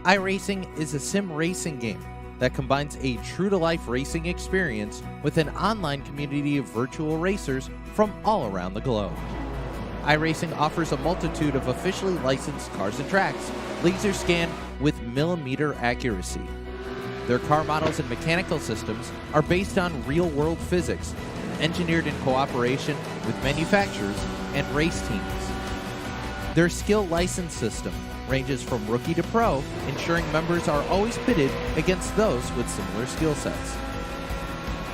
iRacing is a sim racing game that combines a true-to-life racing experience with an online community of virtual racers from all around the globe. iRacing offers a multitude of officially licensed cars and tracks, laser scanned with millimeter accuracy. Their car models and mechanical systems are based on real-world physics, engineered in cooperation with manufacturers and race teams. Their skill license system ranges from rookie to pro, ensuring members are always pitted against those with similar skill sets.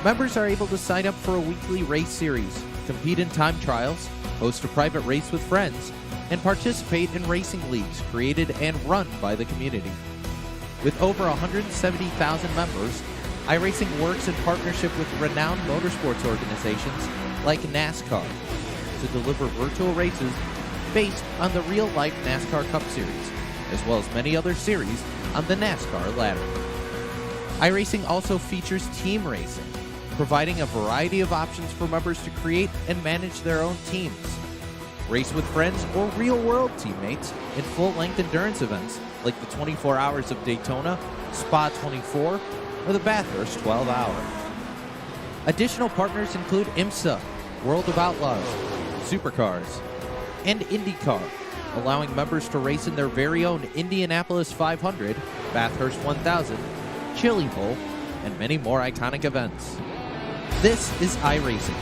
Members are able to sign up for a weekly race series, compete in time trials, host a private race with friends, and participate in racing leagues created and run by the community. With over 170,000 members, iRacing works in partnership with renowned motorsports organizations like NASCAR to deliver virtual races based on the real-life NASCAR Cup Series, as well as many other series on the NASCAR ladder. iRacing also features team racing, providing a variety of options for members to create and manage their own teams. Race with friends or real-world teammates in full-length endurance events like the 24 Hours of Daytona, Spa 24, or the Bathurst 12 Hour. Additional partners include IMSA, World of Outlaws, Supercars, and IndyCar, allowing members to race in their very own Indianapolis 500, Bathurst 1000, Chili Bowl, and many more iconic events. This is iRacing,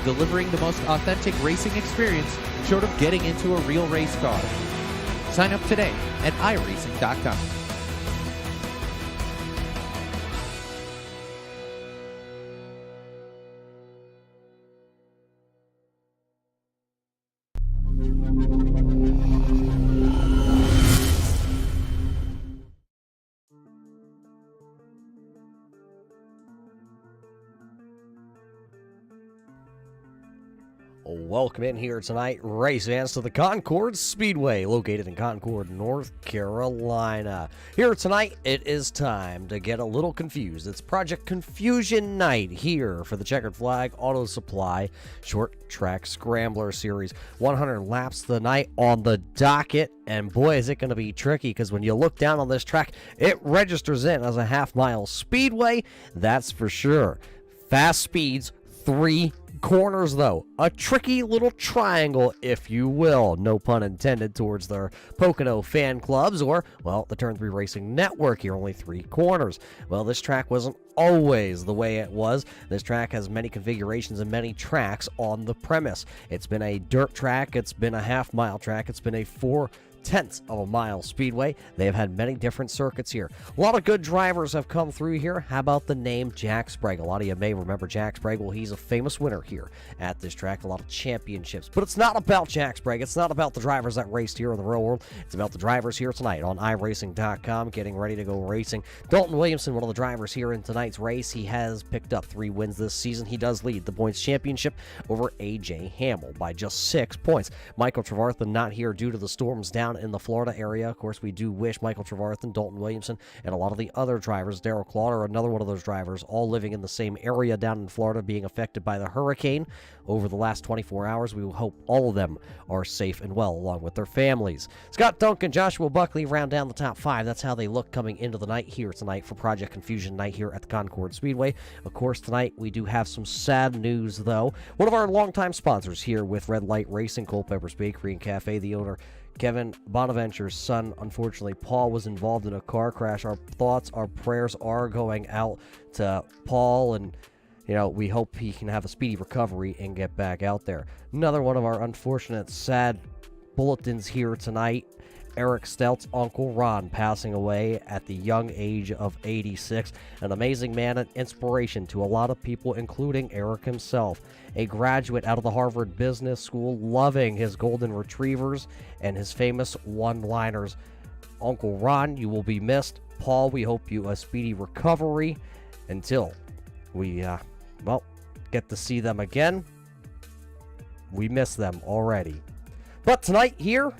delivering the most authentic racing experience short of getting into a real race car. Sign up today at iRacing.com. Welcome in here tonight, race fans, to the Concord Speedway, located in Concord, North Carolina. Here tonight, it is time to get a little confused. It's Project Confusion Night here for the Checkered Flag Auto Supply Short Track Scrambler Series. 100 laps the night on the docket, and boy, is it going to be tricky, because when you look down on this track, it registers in as a half-mile speedway, that's for sure. Fast speeds, 3 corners, though. A tricky little triangle, if you will. No pun intended towards their Pocono fan clubs or, well, the Turn 3 Racing Network here. Only 3 corners. Well, this track wasn't always the way it was. This track has many configurations and many tracks on the premise. It's been a dirt track. It's been a half-mile track. It's been a 4/10 of a mile speedway. They have had many different circuits here. A lot of good drivers have come through here. How about the name Jack Sprague? A lot of you may remember Jack Sprague. Well, he's a famous winner here at this track. A lot of championships. But it's not about Jack Sprague. It's not about the drivers that raced here in the real world. It's about the drivers here tonight on iRacing.com getting ready to go racing. Dalton Williamson, one of the drivers here in tonight's race. He has picked up 3 wins this season. He does lead the points championship over A.J. Hamill by just 6 points. Michael Trevarthen not here due to the storms down in the Florida area. Of course, we do wish Michael Trevarthen, Dalton Williamson, and a lot of the other drivers, Darryl Clauder, another one of those drivers, all living in the same area down in Florida, being affected by the hurricane over the last 24 hours. We hope all of them are safe and well, along with their families. Scott Duncan, Joshua Buckley round down the top 5. That's how they look coming into the night here tonight for Project Confusion Night here at the Concord Speedway. Of course, tonight we do have some sad news, though. One of our longtime sponsors here with Red Light Racing, Culpeper's Bakery and Cafe, the owner, Kevin Bonaventure's son, unfortunately, Paul, was involved in a car crash. Our thoughts, our prayers are going out to Paul, and, you know, we hope he can have a speedy recovery and get back out there. Another one of our unfortunate, sad bulletins here tonight. Eric Stout's Uncle Ron passing away at the young age of 86. An amazing man and inspiration to a lot of people, including Eric himself. A graduate out of the Harvard Business School, loving his golden retrievers and his famous one-liners. Uncle Ron, you will be missed. Paul, we hope you a speedy recovery until we, get to see them again. We miss them already. But tonight here,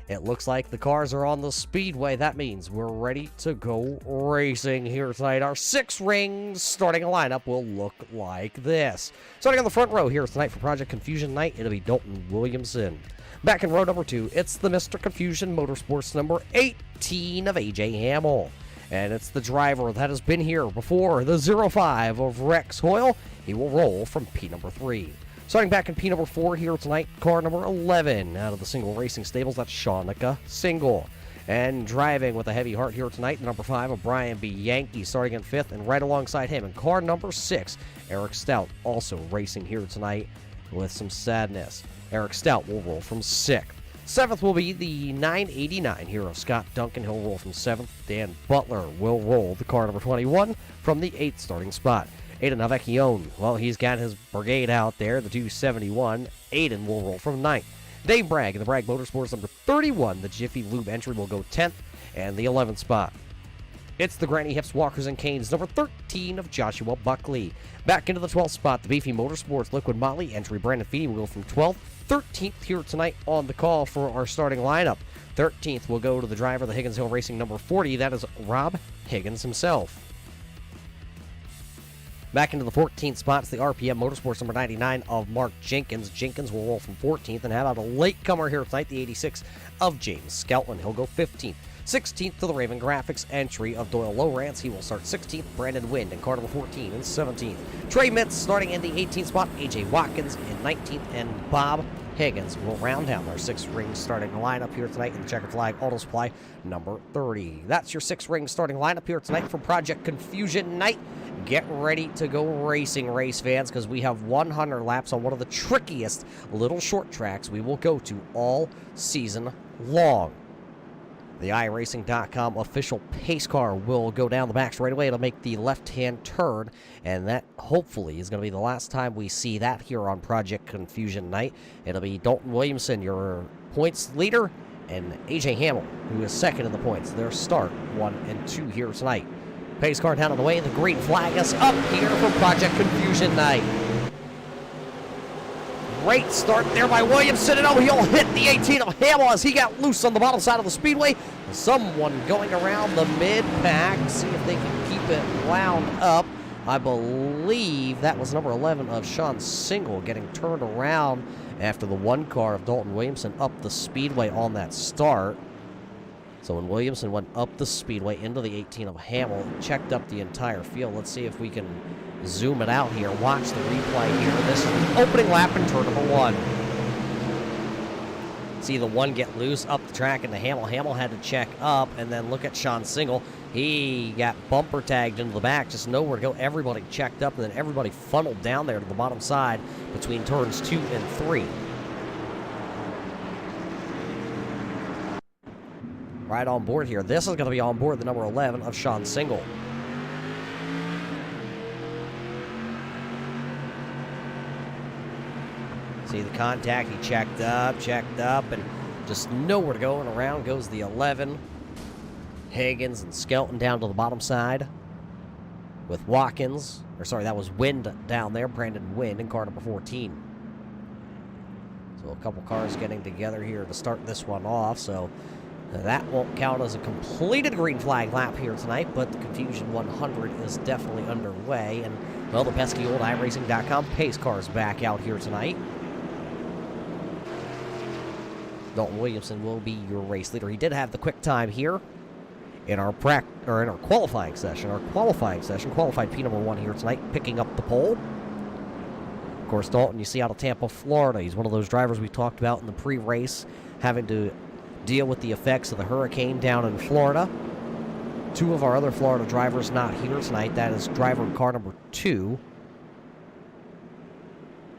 it looks like the cars are on the speedway. That means we're ready to go racing here tonight. Our 6 rings starting lineup will look like this. Starting on the front row here tonight for Project Confusion Night, it'll be Dalton Williamson. Back in row number 2, it's the Mr. Confusion Motorsports number 18 of A.J. Hamill. And it's the driver that has been here before, the 05 of Rex Hoyle. He will roll from P number 3. Starting back in P number 4 here tonight, car number 11 out of the Single Racing Stables, that's Shanika Single. And driving with a heavy heart here tonight, number 5 of Brian B. Yankee starting in 5th, and right alongside him in car number 6, Eric Stout also racing here tonight with some sadness. Eric Stout will roll from 6th. 7th will be the 989 here of Scott Duncan. He'll roll from 7th. Dan Butler will roll the car number 21 from the 8th starting spot. Aiden Avecchione, well, he's got his brigade out there, the 271. Aiden will roll from 9th. Dave Bragg in the Bragg Motorsports number 31. The Jiffy Lube entry will go 10th and the 11th spot. It's the Granny Hips Walkers and Canes number 13 of Joshua Buckley. Back into the 12th spot, the Beefy Motorsports Liquid Motley entry. Brandon Feeney will go from 12th. 13th here tonight on the call for our starting lineup. 13th will go to the driver, the Higgins Hill Racing number 40. That is Rob Higgins himself. Back into the 14th spots, the RPM Motorsports number 99 of Mark Jenkins. Jenkins will roll from 14th. And how about a latecomer here tonight, the 86 of James Skelton. He'll go 15th. 16th to the Raven Graphics entry of Doyle Lowrance. He will start 16th. Brandon Wind in car number 14 and 17th. Trey Mitz starting in the 18th spot. A.J. Watkins in 19th. And Bob Higgins will round out our 6-ring starting lineup here tonight in the Checkered Flag Auto Supply number 30. That's your 6-ring starting lineup here tonight for Project Confusion Night. Get ready to go racing, race fans, because we have 100 laps on one of the trickiest little short tracks we will go to all season long. The iRacing.com official pace car will go down the back straightaway. It'll make the left-hand turn, and that hopefully is going to be the last time we see that here on Project Confusion Night. It'll be Dalton Williamson, your points leader, and A.J. Hamill, who is second in the points. Their start 1 and 2 here tonight. Pace car down on the way. The green flag is up here for Project Confusion Night. Great start there by Williamson, and oh, he'll hit the 18 of Hamill as he got loose on the bottom side of the speedway. Someone going around the mid-pack, see if they can keep it wound up. I believe that was number 11 of Sean Single getting turned around after the 1 car of Dalton Williamson up the speedway on that start. So when Williamson went up the speedway into the 18 of Hamill, checked up the entire field. Let's see if we can zoom it out here. Watch the replay here. This is the opening lap in turn number 1. See the 1 get loose up the track into Hamill. Hamill had to check up, and then look at Sean Single. He got bumper tagged into the back, just nowhere to go. Everybody checked up, and then everybody funneled down there to the bottom side between turns 2 and 3. Right on board here. This is going to be on board the number 11 of Sean Single. See the contact. He checked up, and just nowhere to go. And around goes the 11. Higgins and Skelton down to the bottom side with Watkins. Or sorry, that was Wind down there. Brandon Wind in car number 14. So a couple cars getting together here to start this one off. So that won't count as a completed green flag lap here tonight, but the Confusion 100 is definitely underway. And, well, the pesky old iRacing.com pace car is back out here tonight. Dalton Williamson will be your race leader. He did have the quick time here in our qualifying session. Qualified P number 1 here tonight, picking up the pole. Of course, Dalton, you see out of Tampa, Florida. He's one of those drivers we talked about in the pre-race, having to deal with the effects of the hurricane down in Florida. 2 of our other Florida drivers not here tonight. That is driver in car number 2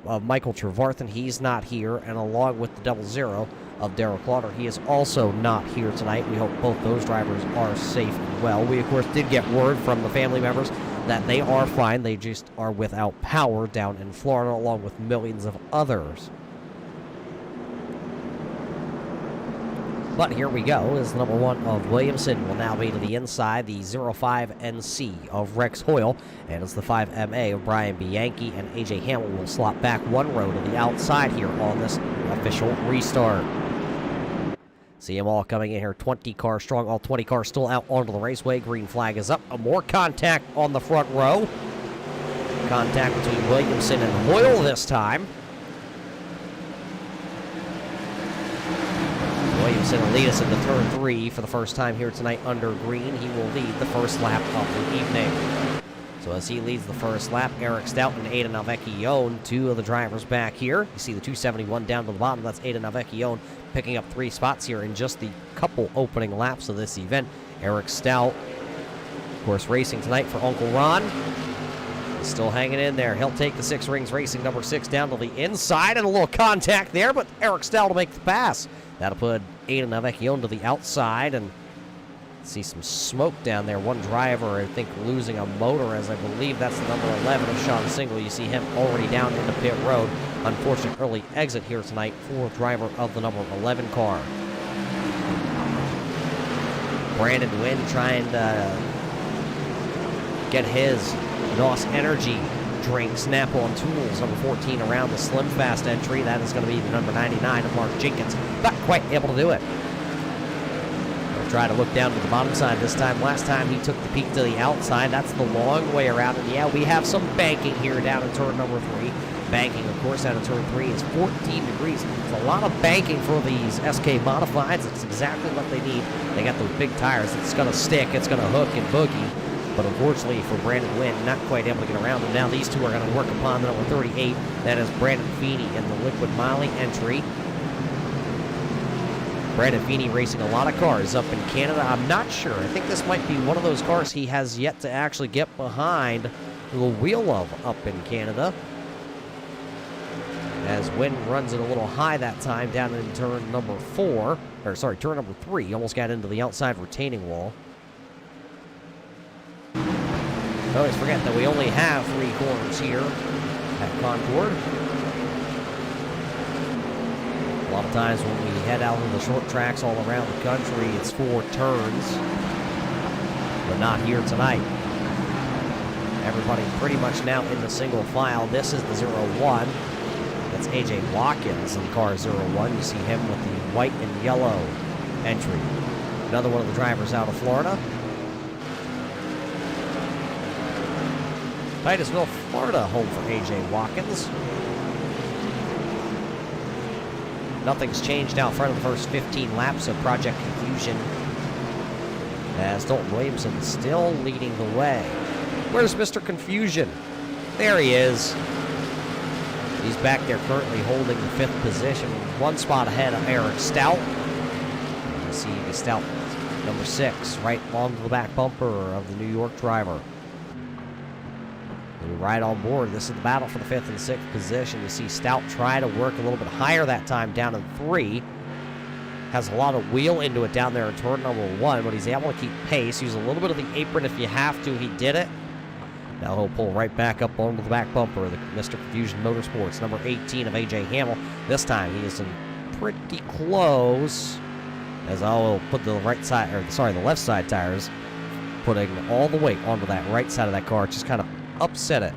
of Michael Trevarthen. He's not here. And along with the 00 of Darrell Clauder, he is also not here tonight. We hope both those drivers are safe and well. We, of course, did get word from the family members that they are fine. They just are without power down in Florida, along with millions of others. But here we go, is number 1 of Williamson will now be to the inside, the 05 NC of Rex Hoyle, and it's the 5 MA of Brian B. Yankee, and A.J. Hamill will slot back 1 row to the outside here on this official restart. See them all coming in here, 20 cars strong, all 20 cars still out onto the raceway. Green flag is up, more contact on the front row. Contact between Williamson and Hoyle this time. Williamson will lead us into turn 3 for the first time here tonight under green. He will lead the first lap of the evening. So as he leads the first lap, Eric Stout and Aiden Alvecchione, two of the drivers back here. You see the 271 down to the bottom. That's Aiden Alvecchione picking up 3 spots here in just the couple opening laps of this event. Eric Stout, of course, racing tonight for Uncle Ron. He's still hanging in there. He'll take the Six Rings Racing number 6 down to the inside, and a little contact there, but Eric Stout will make the pass. That'll put Aiden Alvecchione to the outside, and see some smoke down there. One driver, I think, losing a motor, as I believe that's the number 11 of Sean Single. You see him already down into pit road. Unfortunate early exit here tonight for driver of the number 11 car. Brandon Wynn trying to get his NOS Energy drink, Snap-on Tools, number 14, around the Slim Fast entry. That is going to be the number 99 of Mark Jenkins. Not quite able to do it. Try to look down to the bottom side this time. Last time he took the peak to the outside. That's the long way around. And yeah, we have some banking here down in turn number 3. Banking, of course, down in turn 3 is 14 degrees. It's a lot of banking for these SK Modifieds. It's exactly what they need. They got those big tires. It's going to stick. It's going to hook and boogie. But unfortunately for Brandon Wynn, not quite able to get around them. Now these two are going to work upon the number 38. That is Brandon Feeney in the Liquid Miley entry. Brandon Feeney racing a lot of cars up in Canada. I'm not sure. I think this might be one of those cars he has yet to actually get behind the wheel of up in Canada. As Wynn runs it a little high that time down in turn number 4. Or sorry, turn number 3. Almost got into the outside retaining wall. I always forget that we only have 3 corners here at Concord. A lot of times when we head out on the short tracks all around the country, it's 4 turns, but not here tonight. Everybody pretty much now in the single file. This is the 01. That's AJ Watkins in car 01. You see him with the white and yellow entry. Another one of the drivers out of Florida. Titusville, Florida, home for AJ Watkins. Nothing's changed out front of the first 15 laps of Project Confusion, as Dalton Williamson still leading the way. Where's Mr. Confusion? There he is. He's back there currently holding the 5th position, 1 spot ahead of Eric Stout. You see the Stout number 6 right along to the back bumper of the New York driver. Right on board. This is the battle for the 5th and 6th position. You see Stout try to work a little bit higher that time down in 3. Has a lot of wheel into it down there in turn number 1, but he's able to keep pace. Use a little bit of the apron if you have to. He did it. Now he'll pull right back up onto the back bumper of the Mr. Confusion Motorsports, number 18 of AJ Hamill. This time he is in pretty close, as I'll put the right side, or sorry, the left side tires, putting all the weight onto that right side of that car. Just kind of upset it.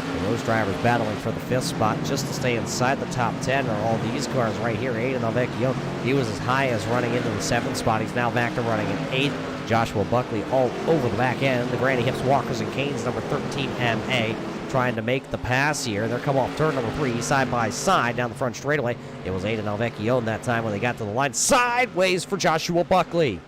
And those drivers battling for the 5th spot just to stay inside the top 10 are all these cars right here. Aiden Alvecchione, he was as high as running into the 7th spot. He's now back to running in 8th. Joshua Buckley all over the back end. The Granny Hips Walkers and Canes, number 13 MA, trying to make the pass here. They're coming off turn number 3, side by side down the front straightaway. It was Aiden Alvecchione that time when they got to the line. Sideways for Joshua Buckley.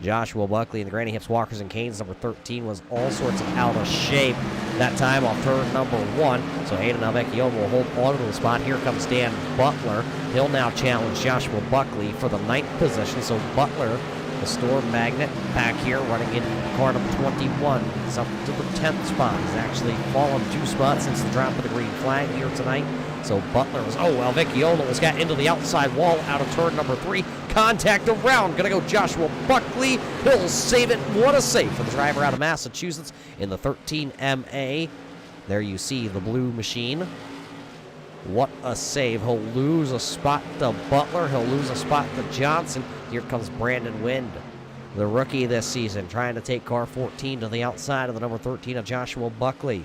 Joshua Buckley and the Granny Hips Walkers and Canes, number 13, was all sorts of out of shape that time off turn number 1. So Aiden Alvecchione will hold on to the spot. Here comes Dan Butler. He'll now challenge Joshua Buckley for the 9th position. So Butler, the Storm Magnet, back here running in car number 21. He's up to the 10th spot. He's actually fallen 2 spots since the drop of the green flag here tonight. So Butler was, Alvecchione almost got into the outside wall out of turn number 3. Contact around. Gonna go Joshua Buckley. He'll save it. What a save for the driver out of Massachusetts in the 13 MA. There you see the blue machine. What a save. He'll lose a spot to Butler. He'll lose a spot to Johnson. Here comes Brandon Wind, the rookie this season, trying to take car 14 to the outside of the number 13 of Joshua Buckley.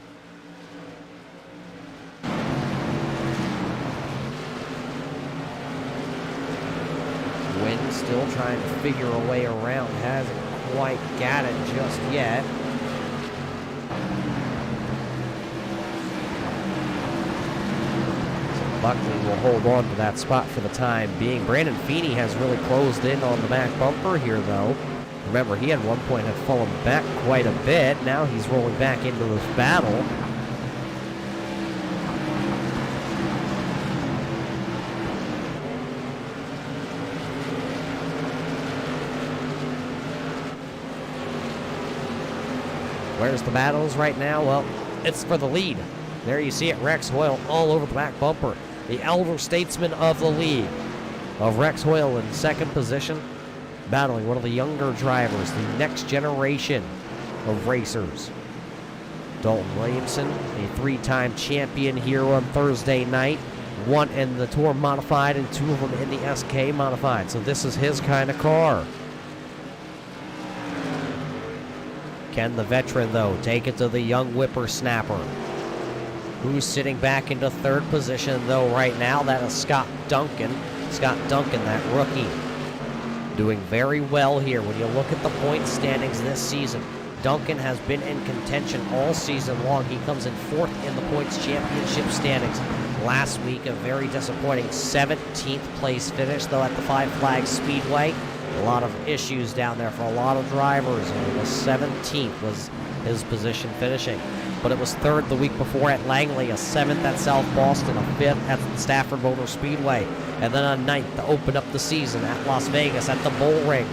Wind still trying to figure a way around. Hasn't quite got it just yet. Buckley will hold on to that spot for the time being. Brandon Feeney has really closed in on the back bumper here, though. Remember, he at one point had fallen back quite a bit. Now he's rolling back into this battle. Where's the battles right now? Well, it's for the lead. There you see it, Rex Hoyle all over the back bumper. The elder statesman of the league, of Rex Hoyle in second position, battling one of the younger drivers, the next generation of racers. Dalton Williamson, a three-time champion here on Thursday night. One in the Tour Modified and two of them in the SK Modified. So this is his kind of car. Can the veteran, though, take it to the young whippersnapper? Who's sitting back into third position, though, right now? That is Scott Duncan. Scott Duncan, that rookie, doing very well here. When you look at the point standings this season, Duncan has been in contention all season long. He comes in fourth in the points championship standings. Last week, a very disappointing 17th place finish, though, at the Five Flags Speedway. A lot of issues down there for a lot of drivers, and the 17th was his position finishing. But it was third the week before at Langley, a 7th at South Boston, a 5th at Stafford Motor Speedway, and then a 9th to open up the season at Las Vegas at the Bull Ring.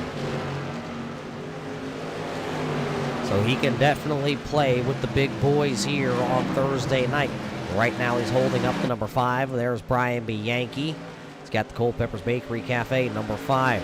So he can definitely play with the big boys here on Thursday night. Right now he's holding up the number 5. There's Brian B. Yankee. He's got the Culpeppers Bakery Cafe, number 5.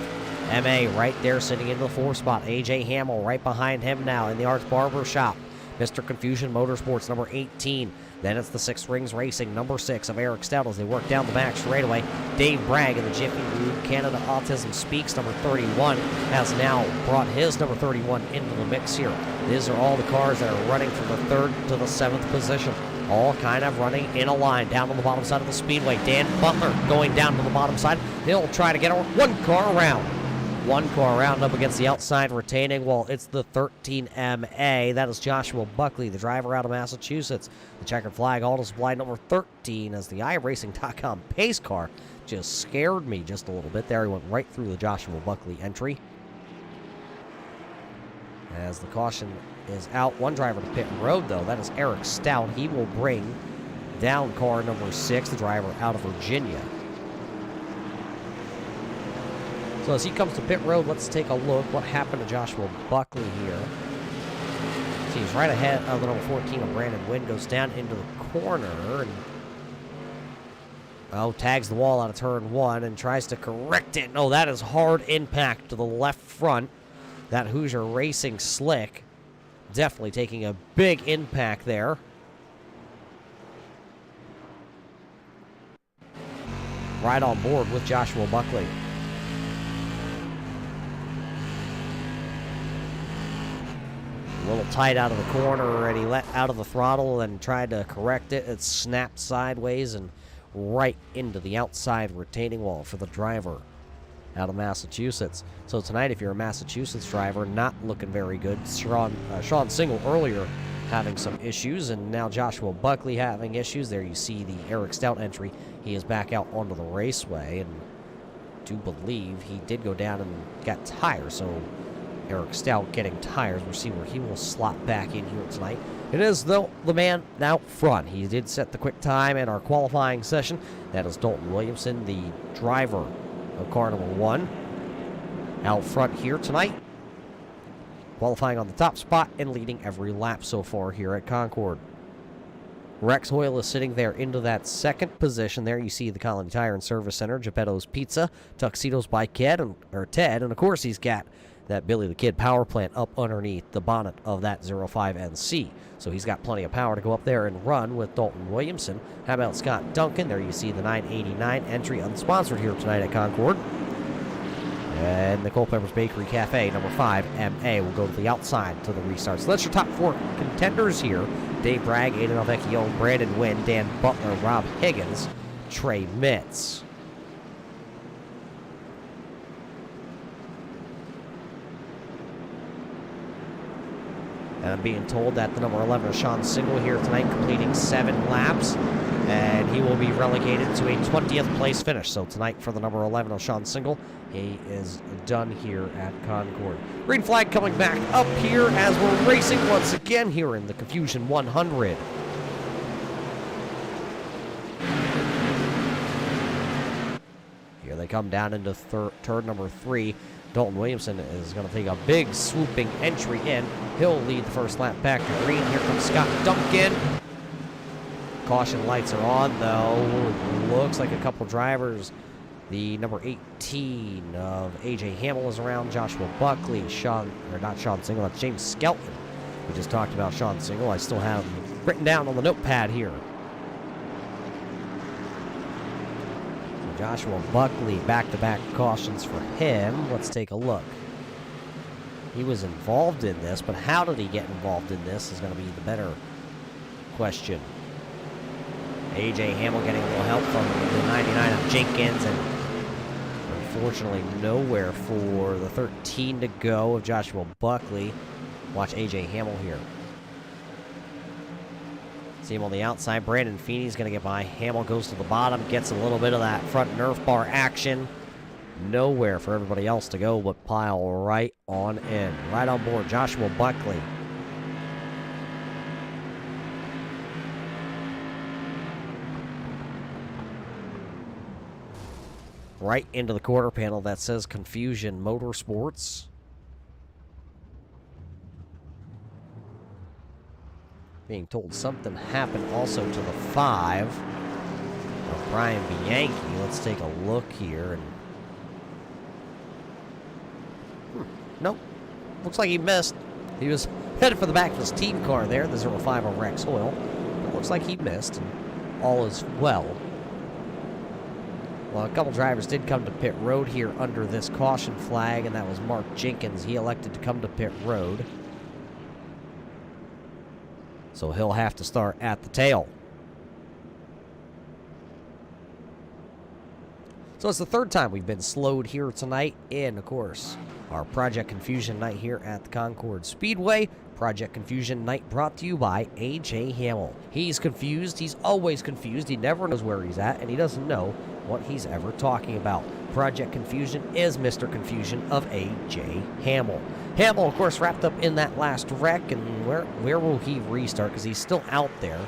M.A. right there sitting in the 4 spot. A.J. Hamill right behind him now in the Arts Barber Shop. Mr. Confusion Motorsports, number 18. Then it's the Six Rings Racing, number 6 of Eric Stout as they work down the back straightaway. Dave Bragg in the Jiffy Lube Canada Autism Speaks, number 31, has now brought his number 31 into the mix here. These are all the cars that are running from the 3rd to the 7th position. All kind of running in a line down on the bottom side of the speedway. Dan Butler going down to the bottom side. He'll try to get one car around. One car around up against the outside retaining wall. It's the 13MA. That is Joshua Buckley, the driver out of Massachusetts. The checkered flag all display number 13 as the iRacing.com pace car just scared me just a little bit there. He went right through the Joshua Buckley entry. As the caution is out, one driver to pit road, though. That is Eric Stout. He will bring down car number 6, the driver out of Virginia. So as he comes to pit road, let's take a look what happened to Joshua Buckley here. See, he's right ahead of the number 14 of Brandon Wynn, goes down into the corner and tags the wall out of turn 1 and tries to correct it. No, that is hard impact to the left front. That Hoosier Racing slick definitely taking a big impact there. Right on board with Joshua Buckley. A little tight out of the corner, and he let out of the throttle and tried to correct it. It snapped sideways and right into the outside retaining wall for the driver out of Massachusetts. So tonight, if you're a Massachusetts driver, not looking very good. Sean Single earlier having some issues, and now Joshua Buckley having issues. There you see the Eric Stout entry. He is back out onto the raceway, and do believe he did go down and got tires, so Eric Stout getting tires. We'll see where he will slot back in here tonight. It is, though, the man out front. He did set the quick time in our qualifying session. That is Dalton Williamson, the driver of car number 1. Out front here tonight. Qualifying on the top spot and leading every lap so far here at Concord. Rex Hoyle is sitting there into that second position. There you see the Colony Tire and Service Center, Geppetto's Pizza, Tuxedos by Ted, and of course he's got that Billy the Kid power plant up underneath the bonnet of that 05NC. So he's got plenty of power to go up there and run with Dalton Williamson. How about Scott Duncan? There you see the 989 entry unsponsored here tonight at Concord. And the Culpeppers Bakery Cafe, number 5, MA, will go to the outside to the restart. So that's your top 4 contenders here. Dave Bragg, Aiden Alvecchio, Brandon Wynn, Dan Butler, Rob Higgins, Trey Mitz. And I'm being told that the number 11, Sean Single, here tonight, completing 7 laps. And he will be relegated to a 20th place finish. So tonight for the number 11 of Sean Single, he is done here at Concord. Green flag coming back up here as we're racing once again here in the Confusion 100. Here they come down into turn number 3. Dalton Williamson is going to take a big swooping entry in. He'll lead the first lap back to green. Here comes Scott Duncan. Caution lights are on, though. Looks like a couple drivers. The number 18 of A.J. Hamill is around. Joshua Buckley, not Sean Single, that's James Skelton. We just talked about Sean Single. I still have him written down on the notepad here. So Joshua Buckley, back-to-back cautions for him. Let's take a look. He was involved in this, but how did he get involved in this is going to be the better question. A.J. Hamill getting a little help from the 99 of Jenkins, and unfortunately nowhere for the 13 to go of Joshua Buckley. Watch A.J. Hamill here. See him on the outside. Brandon Feeney's going to get by. Hamill goes to the bottom, gets a little bit of that front Nerf bar action. Nowhere for everybody else to go but pile right on in. Right on board, Joshua Buckley. Right into the quarter panel that says Confusion Motorsports. Being told something happened also to the 5 of Brian Bianchi. Let's take a look here. And nope. Looks like he missed. He was headed for the back of his team car there, the 05 of Rex Hoyle. But looks like he missed, and all is well. Well, a couple drivers did come to pit road here under this caution flag, and that was Mark Jenkins. He elected to come to pit road. So he'll have to start at the tail. So it's the third time we've been slowed here tonight in, of course, our Project Confusion night here at the Concord Speedway. Project Confusion night brought to you by A.J. Hamill. He's confused. He's always confused. He never knows where he's at, and he doesn't know what he's ever talking about. Project Confusion is Mr. Confusion of A.J. Hamill. Hamill, of course, wrapped up in that last wreck, and where will he restart? Because he's still out there.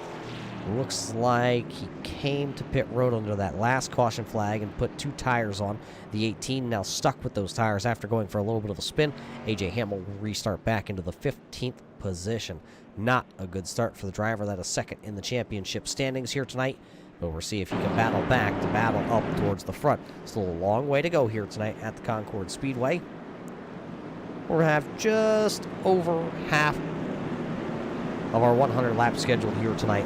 Looks like he came to pit road under that last caution flag and put 2 tires on. The 18 now stuck with those tires after going for a little bit of a spin. A.J. Hamill will restart back into the 15th position. Not a good start for the driver that is second in the championship standings here tonight. But we'll see if he can battle back to battle up towards the front. Still a long way to go here tonight at the Concord Speedway. We'll have just over half of our 100 laps scheduled here tonight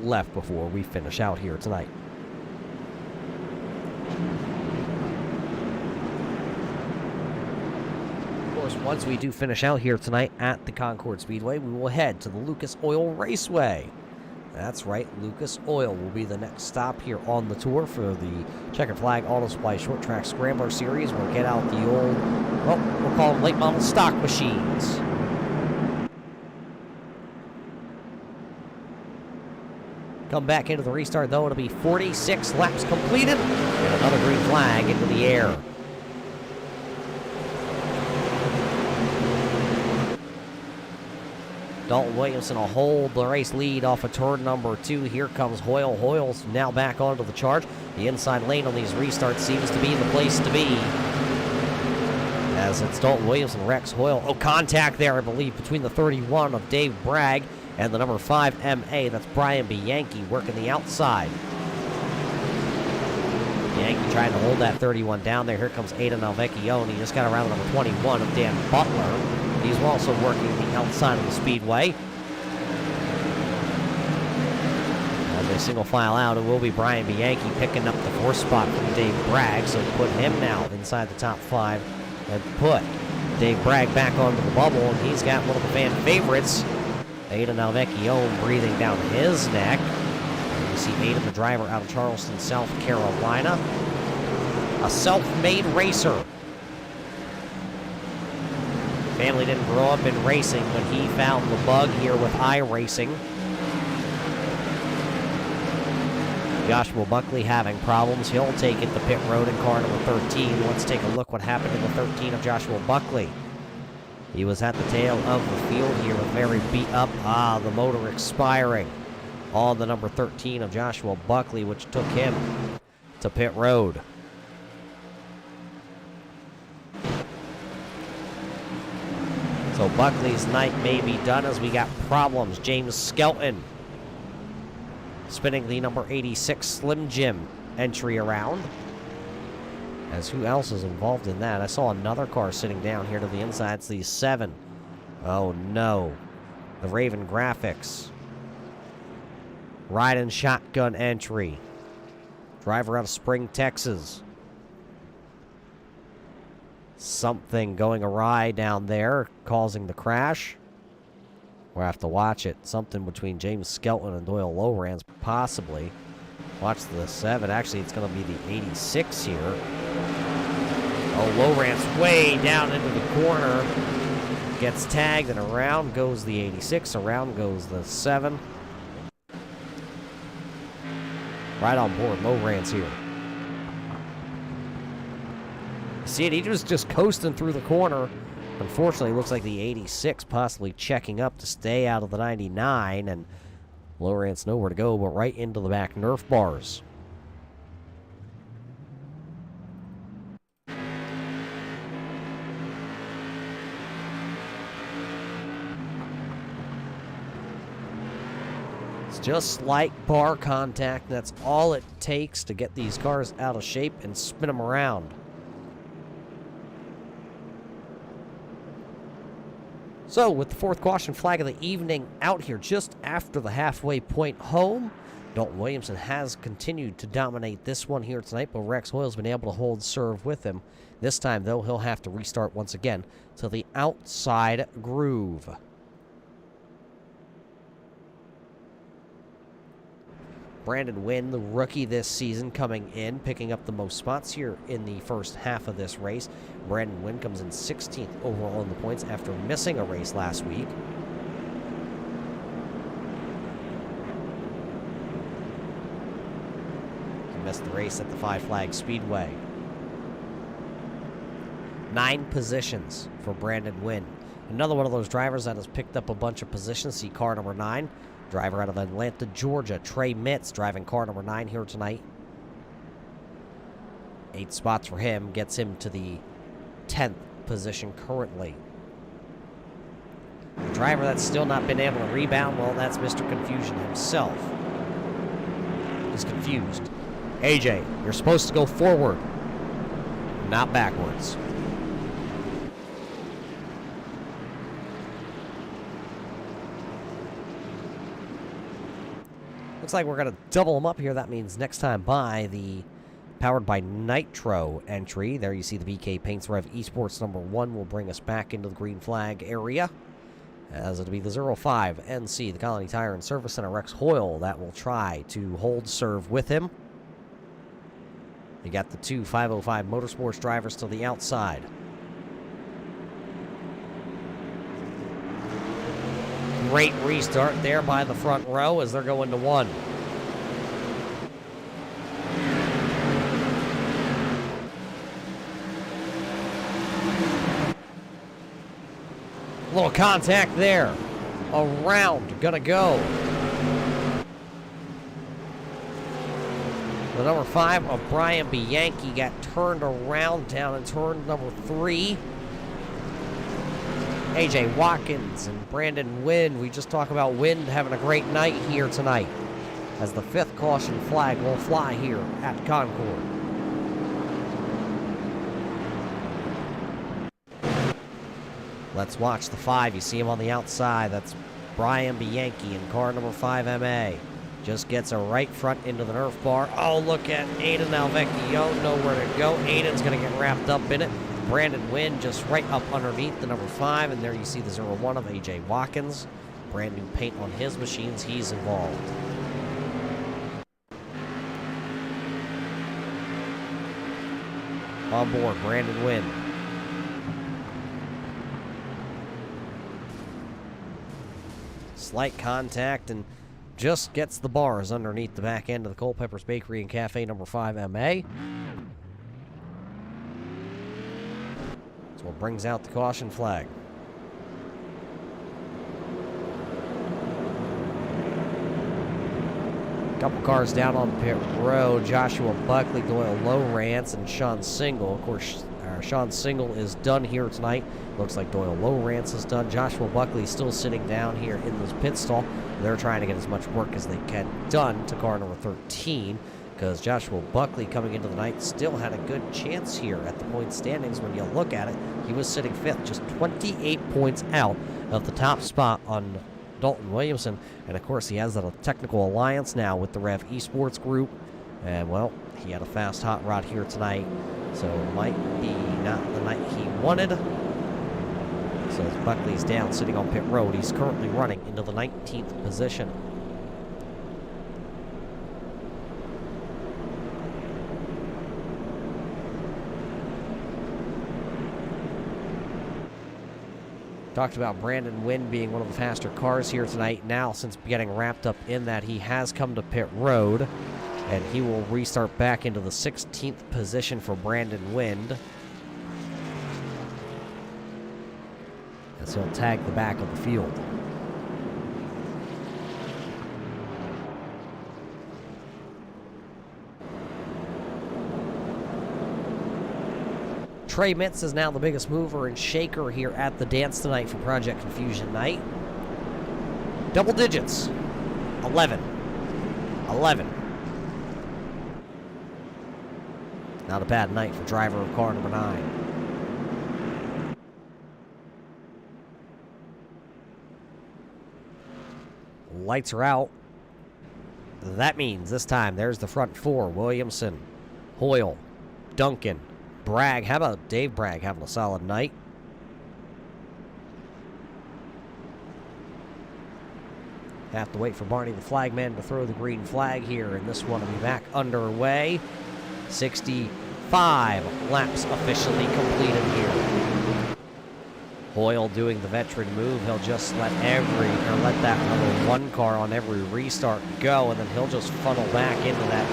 left before we finish out here tonight. Of course, once we do finish out here tonight at the Concord Speedway, we will head to the Lucas Oil Raceway. That's right, Lucas Oil will be the next stop here on the tour for the Checkered Flag Auto Supply Short Track Scrambler Series. We'll get out the old, well, we'll call them late model stock machines. Come back into the restart, though. It'll be 46 laps completed and another green flag into the air. Dalton Williamson will hold the race lead off of turn number 2. Here comes Hoyle. Hoyle's now back onto the charge. The inside lane on these restarts seems to be the place to be, as it's Dalton Williamson, Rex Hoyle. Oh, contact there, I believe, between the 31 of Dave Bragg and the number 5 MA. That's Brian Bianchi working the outside. Bianchi trying to hold that 31 down there. Here comes Aidan Alvecchione. He just got around the number 21 of Dan Butler. He's also working the outside of the speedway. As they single file out, it will be Brian Bianchi picking up the 4th spot from Dave Bragg. So put him now inside the top 5 and put Dave Bragg back onto the bubble. And he's got one of the fan favorites, Aidan Alvecchione, breathing down his neck. And you see Aidan, the driver out of Charleston, South Carolina. A self-made racer. Family didn't grow up in racing, but he found the bug here with iRacing. Joshua Buckley having problems. He'll take it to pit road in car number 13. Let's take a look what happened in the 13 of Joshua Buckley. He was at the tail of the field here with very beat up. The motor expiring on the number 13 of Joshua Buckley, which took him to pit road. So Buckley's night may be done as we got problems. James Skelton spinning the number 86 Slim Jim entry around. As who else is involved in that? I saw another car sitting down here to the inside. It's the 7. Oh no. The Raven Graphics. Riding shotgun entry. Driver out of Spring, Texas. Something going awry down there, causing the crash. We'll have to watch it. Something between James Skelton and Doyle Lowrance, possibly. Watch the 7. Actually, it's going to be the 86 here. Oh, Lowrance way down into the corner. Gets tagged, and around goes the 86. Around goes the 7. Right on board, Lowrance here. See it, he was just coasting through the corner. Unfortunately, it looks like the 86 possibly checking up to stay out of the 99, and Lowrance nowhere to go but right into the back Nerf bars. It's just slight bar contact. That's all it takes to get these cars out of shape and spin them around. So, with the 4th caution flag of the evening out here just after the halfway point home, Dalton Williamson has continued to dominate this one here tonight, but Rex Hoyle's been able to hold serve with him. This time, though, he'll have to restart once again to the outside groove. Brandon Wynn, the rookie this season, coming in, picking up the most spots here in the first half of this race. Brandon Wynn comes in 16th overall in the points after missing a race last week. He missed the race at the Five Flag Speedway. 9 positions for Brandon Wynn. Another one of those drivers that has picked up a bunch of positions. See car number 9. Driver out of Atlanta, Georgia, Trey Mitz, driving car number 9 here tonight. 8 spots for him, gets him to the 10th position currently. The driver that's still not been able to rebound, well, that's Mr. Confusion himself. He's confused. AJ, you're supposed to go forward, not backwards. Looks like we're going to double them up here. That means next time by the Powered by Nitro entry. There you see the BK Paints Rev Esports number 1 will bring us back into the green flag area. As it'll be the 05 NC, the Colony Tire and Service Center Rex Hoyle that will try to hold serve with him. You got the 2 505 Motorsports drivers to the outside. Great restart there by the front row as they're going to 1. A little contact there. Around, gonna go. The number 5 of Brian Bianchi got turned around down in turn number 3. AJ Watkins and Brandon Wynn. We just talked about Wynn having a great night here tonight as the 5th caution flag will fly here at Concord. Let's watch the 5. You see him on the outside. That's Brian Bianchi in car number 5 MA. Just gets a right front into the Nerf bar. Oh, look at Aiden Alvecchio. Nowhere to go. Aiden's going to get wrapped up in it. Brandon Wynn just right up underneath the number 5. And there you see the 01 of AJ Watkins. Brand new paint on his machines. He's involved. On board, Brandon Wynn. slight contact and just gets the bars underneath the back end of the Culpeppers Bakery and Cafe number 5 MA. So it brings out the caution flag. Couple cars down on pit road. Joshua Buckley, Doyle Lowrance, and Sean Single. Of course, Sean Single is done here tonight. Looks like Doyle Lowrance is done. Joshua Buckley still sitting down here in this pit stall. They're trying to get as much work as they can done to car number 13, because Joshua Buckley coming into the night still had a good chance here at the point standings. When you look at it, he was sitting 5th, just 28 points out of the top spot on Dalton Williamson. And of course, he has that technical alliance now with the Rev Esports Group. And well, he had a fast hot rod here tonight, so it might be not the night he wanted. So as Buckley's down, sitting on pit road, he's currently running into the 19th position. Talked about Brandon Wynn being one of the faster cars here tonight. Now, since getting wrapped up in that, he has come to pit road, and he will restart back into the 16th position for Brandon Wynn, as he'll tag the back of the field. Trey Mitz is now the biggest mover and shaker here at the dance tonight for Project Confusion Night. Double digits. 11. 11. Not a bad night for driver of car number 9. Lights are out. That means this time there's the front 4. Williamson, Hoyle, Duncan, Bragg. How about Dave Bragg having a solid night? Have to wait for Barney the flagman to throw the green flag here, and this one will be back underway. 65 laps officially completed here. Hoyle doing the veteran move. He'll just let that number 1 car on every restart go, and then he'll just funnel back into that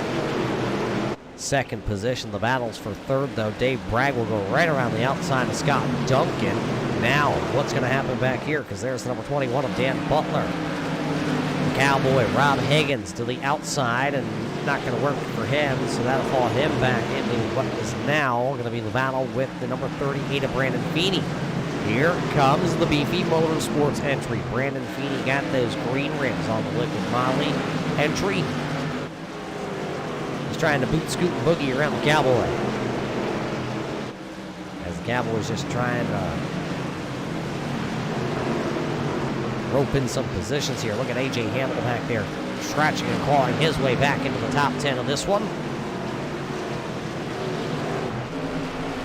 2nd position. The battle's for 3rd, though. Dave Bragg will go right around the outside of Scott Duncan. Now, what's going to happen back here? Because there's the number 21 of Dan Butler. The Cowboy, Rob Higgins, to the outside, and not going to work for him, so that'll fall him back into what is now going to be the battle with the number 38 of Brandon Feeney. Here comes the beefy Motorsports entry. Brandon Feeney got those green rims on the Liquid Molly entry. Trying to boot, scoot, and boogie around the Cowboy, as the Cowboy's just trying to rope in some positions here. Look at A.J. Hamill back there, scratching and clawing his way back into the top 10 of this one.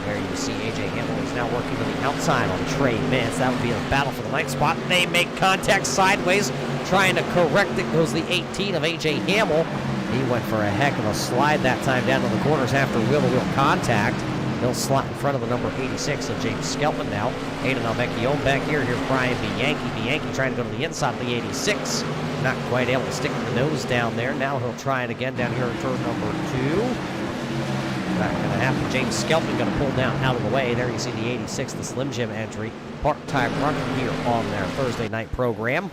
There you see A.J. Hamill is now working to the outside on Trey Mitz. That would be a battle for the night spot. They make contact sideways, trying to correct it. Goes the 18 of A.J. Hamill. He went for a heck of a slide that time down to the corners after wheel-to-wheel contact. He'll slot in front of the number 86 of James Skelton now. Aiden Alvecchione back here. Here's Brian Bianchi. Bianchi trying to go to the inside of the 86. Not quite able to stick the nose down there. Now he'll try it again down here in turn number 2. Not going to happen. James Skelton going to pull down out of the way. There you see the 86, the Slim Jim entry. Part-time runner here on their Thursday night program.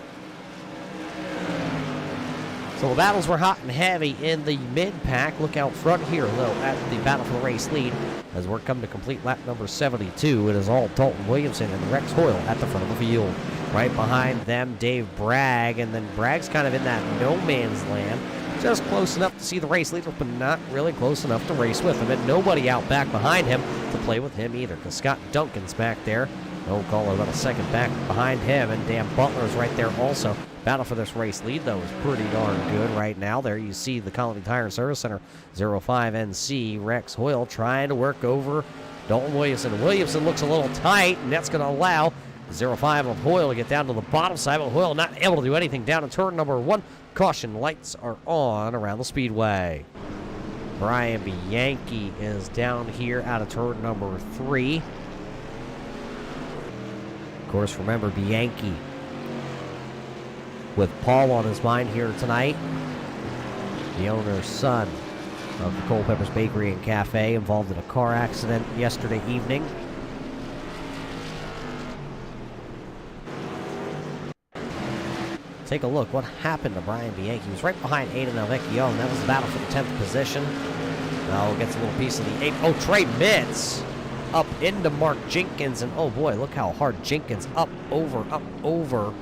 So the battles were hot and heavy in the mid-pack. Look out front here, though, at the battle for the race lead. As we're coming to complete lap number 72, it is all Dalton Williamson and Rex Hoyle at the front of the field. Right behind them, Dave Bragg, and then Bragg's kind of in that no-man's land. Just close enough to see the race leader, but not really close enough to race with him. And nobody out back behind him to play with him either, because Scott Duncan's back there. No call about a second back behind him, and Dan Butler's right there also. Battle for this race lead, though, is pretty darn good right now. There you see the Colony Tire and Service Center 05NC Rex Hoyle trying to work over Dalton Williamson. Williamson looks a little tight, and that's going to allow 05 of Hoyle to get down to the bottom side, but Hoyle not able to do anything down in turn number 1. Caution lights are on around the speedway. Brian Bianchi is down here out of turn number 3. Of course, remember Bianchi with Paul on his mind here tonight. The owner's son of the Culpeper's Bakery and Cafe, involved in a car accident yesterday evening. Take a look. What happened to Brian Bianchi? He was right behind Aiden Alvecchione. That was the battle for the 10th position. Now gets a little piece of the 8th. Oh, Trey Mitz up into Mark Jenkins. And oh boy, look how hard Jenkins up, over. Well,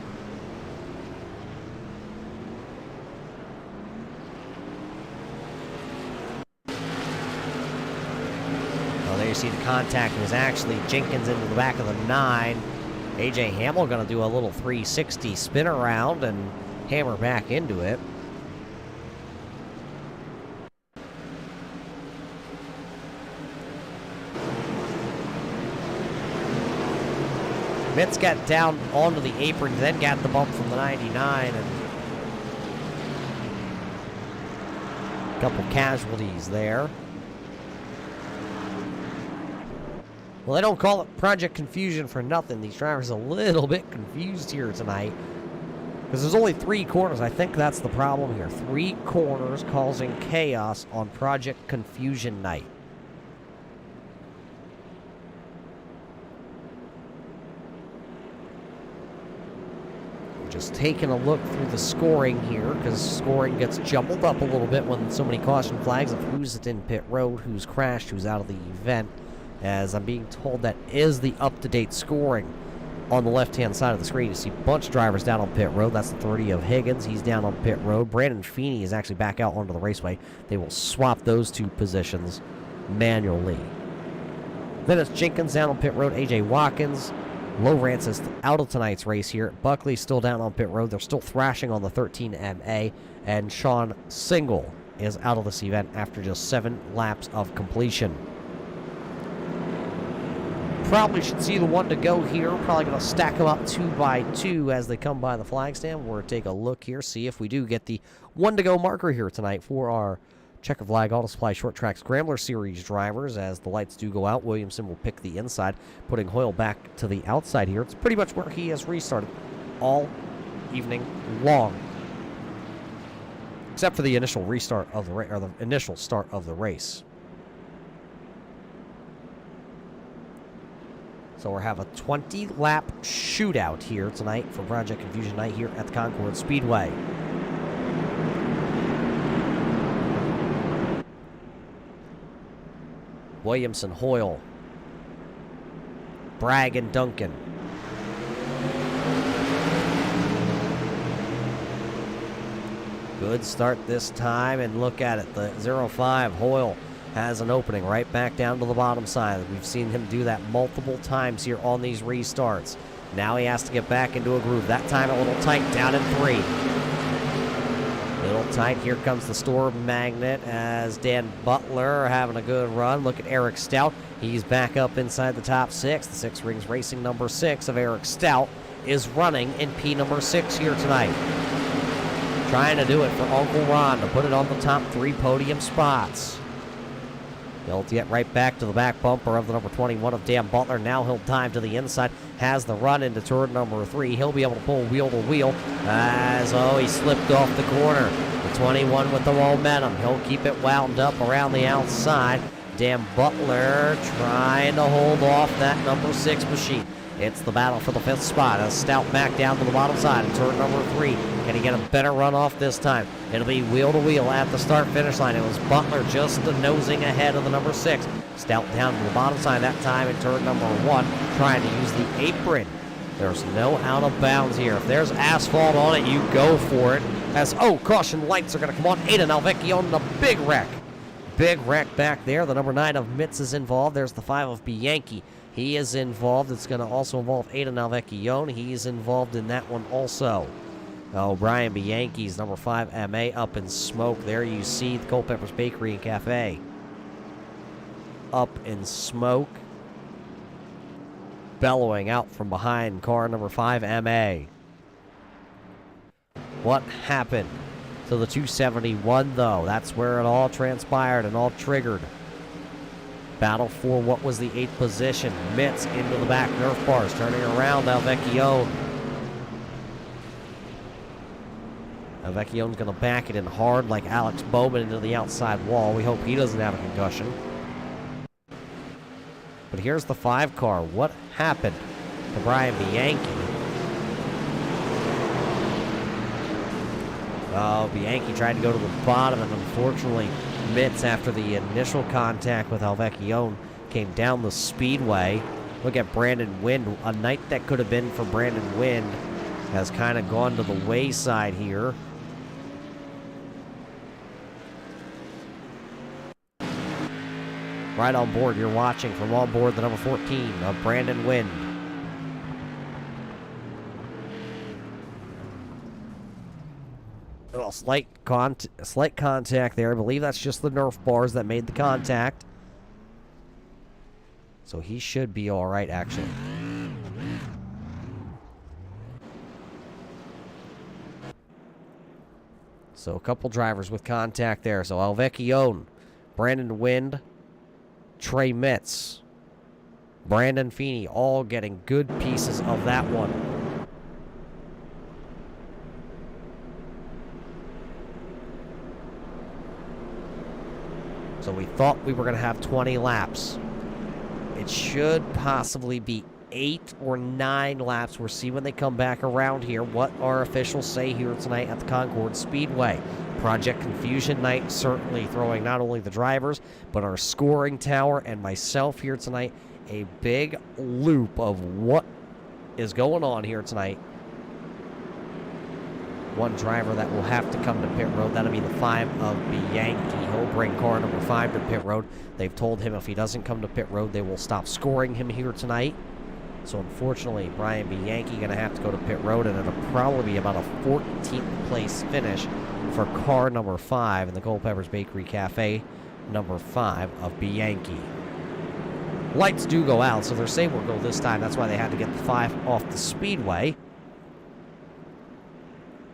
there you see the contact. It was actually Jenkins into the back of the 9. A.J. Hamill going to do a little 360 spin around and hammer back into it. Mitz got down onto the apron, then got the bump from the 99, and a couple casualties there. Well, they don't call it Project Confusion for nothing. These drivers are a little bit confused here tonight because there's only 3 corners. I think that's the problem here. 3 corners causing chaos on Project Confusion night. Just taking a look through the scoring here, because scoring gets jumbled up a little bit when so many caution flags of who's in pit road, who's crashed, who's out of the event. As I'm being told that is the up-to-date scoring on the left-hand side of the screen. You see a bunch of drivers down on pit road. That's the 30 of Higgins. He's down on pit road. Brandon Feeney is actually back out onto the raceway. They will swap those 2 positions manually. Then it's Jenkins down on pit road. A.J. Watkins. Lowrance is out of tonight's race here. Buckley's still down on pit road. They're still thrashing on the 13 MA. And Sean Single is out of this event after just 7 laps of completion. Probably should see the 1 to go here. Probably going to stack them up 2 by 2 as they come by the flag stand. We're going to take a look here, see if we do get the 1 to go marker here tonight for our Checker Flag Auto Supply Short Track Scrambler Series drivers. As the lights do go out, Williamson will pick the inside, putting Hoyle back to the outside here. It's pretty much where he has restarted all evening long, except for the initial restart of the race, or the initial start of the race. So we'll have a 20-lap shootout here tonight for Project Confusion night here at the Concord Speedway. Williamson, Hoyle, Bragg, and Duncan. Good start this time, and look at it. The 05 Hoyle has an opening right back down to the bottom side. We've seen him do that multiple times here on these restarts. Now he has to get back into a groove. That time a little tight, down in 3. Little tight. Here comes the store magnet as Dan Butler having a good run. Look at Eric Stout. He's back up inside the top 6. The 6 Rings Racing number 6 of Eric Stout is running in P number 6 here tonight. Trying to do it for Uncle Ron to put it on the top 3 podium spots. He'll get right back to the back bumper of the number 21 of Dan Butler. Now he'll dive to the inside. Has the run into turn number 3. He'll be able to pull wheel to wheel as, he slipped off the corner. The 21 with the momentum. He'll keep it wound up around the outside. Dan Butler trying to hold off that number 6 machine. It's the battle for the 5th spot. A Stout back down to the bottom side in turn number 3. Can he get a better run off this time? It'll be wheel to wheel at the start-finish line. It was Butler just nosing ahead of the number 6. Stout down to the bottom side that time in turn number 1, trying to use the apron. There's no out of bounds here. If there's asphalt on it, you go for it. As, caution lights are going to come on. Aiden Alvecchione, the big wreck. Big wreck back there. The number 9 of Mitz is involved. There's the 5 of Bianchi. He is involved. It's going to also involve Aiden Alvecchione. He's involved in that one also. Brian Bianchi's number 5 MA up in smoke. There you see the Culpeper's Bakery and Cafe. Up in smoke. Bellowing out from behind car number 5 MA. What happened to the 271 though? That's where it all transpired and all triggered. Battle for what was the 8th position. Mitz into the back Nerf bars, turning around Alvecchione. Vecchione's going to back it in hard like Alex Bowman into the outside wall. We hope he doesn't have a concussion. But here's the 5 car. What happened to Brian Bianchi? Oh, Bianchi tried to go to the bottom and unfortunately missed after the initial contact with Vecchione came down the speedway. Look at Brandon Wind. A night that could have been for Brandon Wind has kind of gone to the wayside here. Right on board, you're watching from on board the number 14 of Brandon Wind. Well, slight contact there. I believe that's just the Nerf bars that made the contact. So he should be all right, actually. So a couple drivers with contact there. So Vecchione, Brandon Wind, Trey Mitz, Brandon Feeney, all getting good pieces of that one. So we thought we were going to have 20 laps. It should possibly be 8 or 9 laps. We'll see when they come back around here what our officials say here tonight at the Concord Speedway. Project Confusion Night certainly throwing not only the drivers, but our scoring tower and myself here tonight a big loop of what is going on here tonight. One driver that will have to come to pit road. That'll be the 5 of Bianchi. He'll bring car number 5 to pit road. They've told him if he doesn't come to pit road, they will stop scoring him here tonight. So unfortunately, Brian Bianchi going to have to go to pit road, and it'll probably be about a 14th place finish for car number 5 in the Culpeppers Bakery Cafe, number 5 of Bianchi. Lights do go out, so they're saying we'll go this time. That's why they had to get the 5 off the speedway.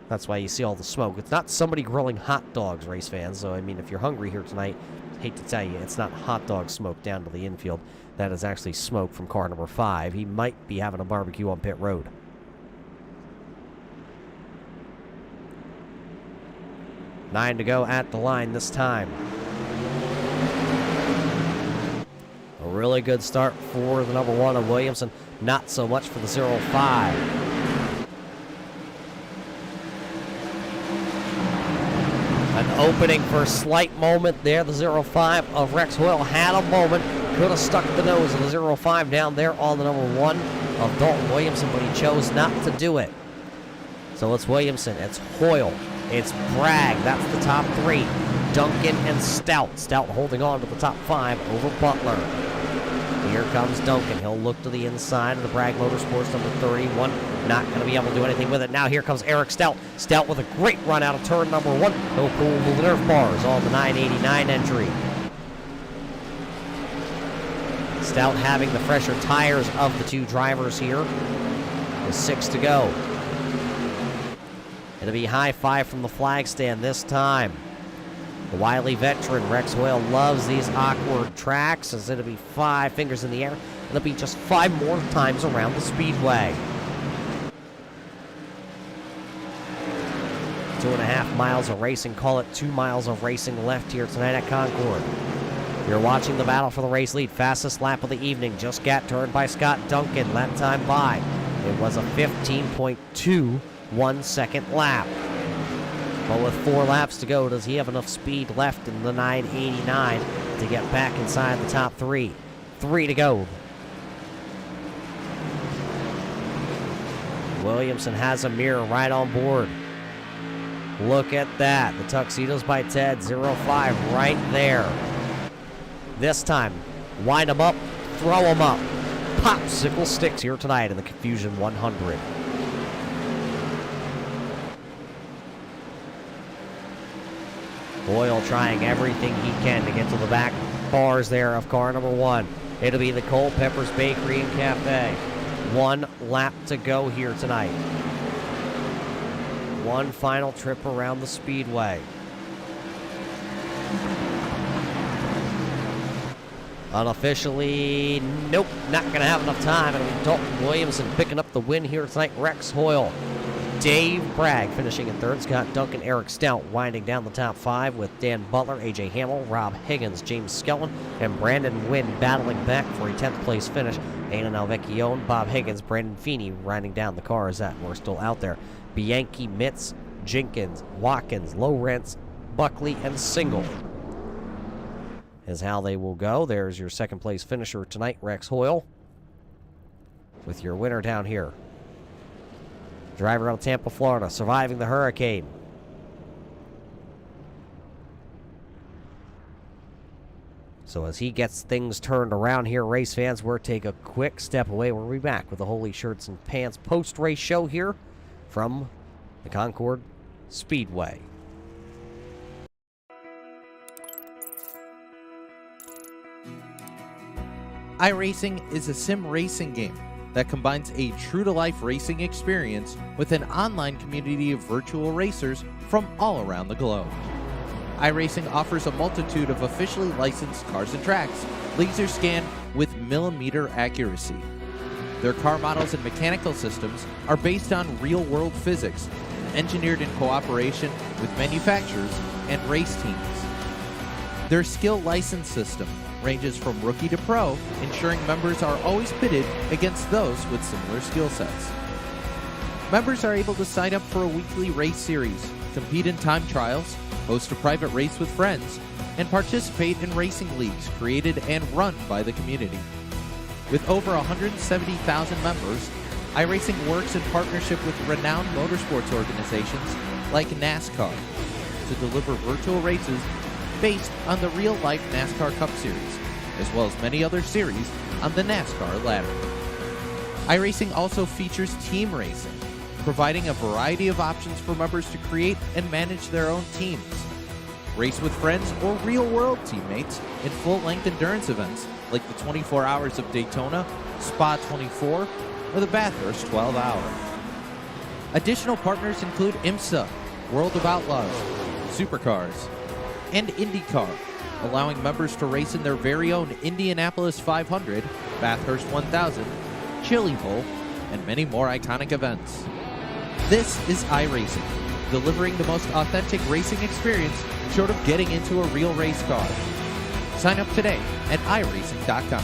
That's why you see all the smoke. It's not somebody grilling hot dogs, race fans. So, I mean, if you're hungry here tonight, hate to tell you, it's not hot dog smoke down to the infield. That is actually smoke from car number 5. He might be having a barbecue on pit road. Nine to go at the line this time. A really good start for the number 1 of Williamson. Not so much for the 05. An opening for a slight moment there. The 05 of Rex Hoyle had a moment. Could have stuck the nose of the 05 down there on the number 1 of Dalton Williamson, but he chose not to do it. So it's Williamson, it's Hoyle, it's Bragg. That's the top 3. Duncan and Stout. Stout holding on to the top 5 over Butler. Here comes Duncan. He'll look to the inside of the Bragg Motorsports number 31. Not going to be able to do anything with it. Now here comes Eric Stout. Stout with a great run out of turn number 1. He'll pull the Nerf bars on the 989 entry. Stout having the fresher tires of the 2 drivers here. With 6 to go. It'll be high 5 from the flag stand this time. The wily veteran Rex Hoyle loves these awkward tracks, as it'll be 5 fingers in the air. It'll be just 5 more times around the speedway. 2.5 miles of racing, call it 2 miles of racing left here tonight at Concord. You're watching the battle for the race lead. Fastest lap of the evening just got turned by Scott Duncan. Lap time by. It was a 15.21 second lap. But with 4 laps to go, does he have enough speed left in the 989 to get back inside the top 3? 3 to go. Williamson has a mirror right on board. Look at that. The Tuxedos by Ted, 05 right there. This time, wind them up, throw them up. Popsicle sticks here tonight in the Confusion 100. Boyle trying everything he can to get to the back bars there of car number 1. It'll be the Culpeppers Bakery and Cafe. 1 lap to go here tonight. 1 final trip around the speedway. Unofficially, nope, not going to have enough time. It'll be Dalton Williamson picking up the win here tonight. Rex Hoyle Dave Bragg finishing in third. Scott Duncan, Eric Stout winding down the top five with Dan Butler, AJ Hamill, Rob Higgins, James Skellen, and Brandon Wynn battling back for a 10th place finish. Ana Nalvecchione, Bob Higgins, Brandon Feeney riding down the cars that were still out there. Bianchi, Mitz, Jenkins, Watkins, Lowrance, Buckley, and Single is how they will go. There's your second place finisher tonight, Rex Hoyle, with your winner down here. Driver out of Tampa, Florida, surviving the hurricane. So as he gets things turned around here, race fans, we'll take a quick step away. We'll be back with the Holy Shirts and Pants post-race show here from the Concord Speedway. iRacing is a sim racing game that combines a true-to-life racing experience with an online community of virtual racers from all around the globe. iRacing offers a multitude of officially licensed cars and tracks, laser scanned with millimeter accuracy. Their car models and mechanical systems are based on real-world physics, engineered in cooperation with manufacturers and race teams. Their skill license system ranges from rookie to pro, ensuring members are always pitted against those with similar skill sets. Members are able to sign up for a weekly race series, compete in time trials, host a private race with friends, and participate in racing leagues created and run by the community. With over 170,000 members, iRacing works in partnership with renowned motorsports organizations like NASCAR to deliver virtual races based on the real-life NASCAR Cup Series, as well as many other series on the NASCAR ladder. iRacing also features team racing, providing a variety of options for members to create and manage their own teams. Race with friends or real-world teammates in full-length endurance events like the 24 Hours of Daytona, Spa 24, or the Bathurst 12 Hour. Additional partners include IMSA, World of Outlaws, Supercars, and IndyCar, allowing members to race in their very own Indianapolis 500, Bathurst 1000, Chili Bowl, and many more iconic events. This is iRacing, delivering the most authentic racing experience short of getting into a real race car. Sign up today at iRacing.com.